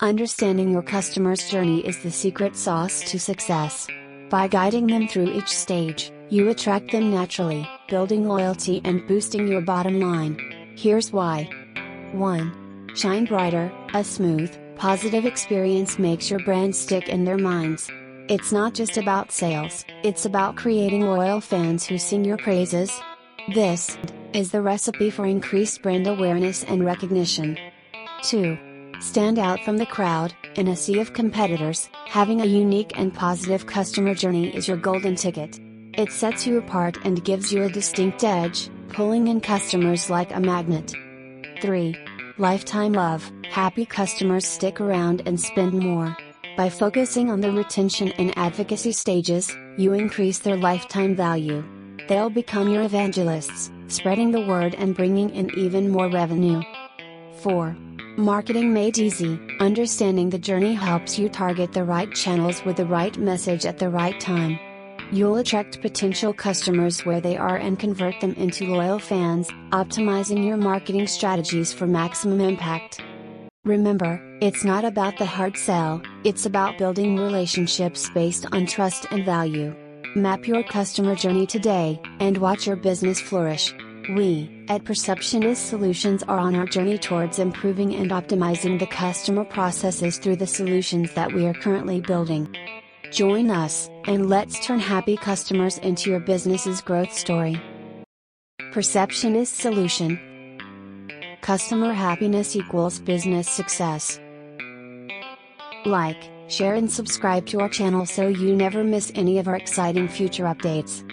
Understanding your customer's journey is the secret sauce to success. By guiding them through each stage, you attract them naturally, building loyalty and boosting your bottom line. Here's why. 1. Shine brighter. A smooth, positive experience makes your brand stick in their minds. It's not just about sales, it's about creating loyal fans who sing your praises. This is the recipe for increased brand awareness and recognition. 2. Stand out from the crowd. In a sea of competitors, having a unique and positive customer journey is your golden ticket. It sets you apart and gives you a distinct edge, pulling in customers like a magnet. 3. Lifetime love. Happy customers stick around and spend more. By focusing on the retention and advocacy stages, you increase their lifetime value. They'll become your evangelists, spreading the word and bringing in even more revenue. 4. Marketing made easy. Understanding the journey helps you target the right channels with the right message at the right time. You'll attract potential customers where they are and convert them into loyal fans, optimizing your marketing strategies for maximum impact. Remember, it's not about the hard sell, it's about building relationships based on trust and value. Map your customer journey today, and watch your business flourish. We, at Perceptionist Solutions, are on our journey towards improving and optimizing the customer processes through the solutions that we are currently building. Join us, and let's turn happy customers into your business's growth story. Perceptionist Solution. Customer happiness equals business success. Like, share and subscribe to our channel so you never miss any of our exciting future updates.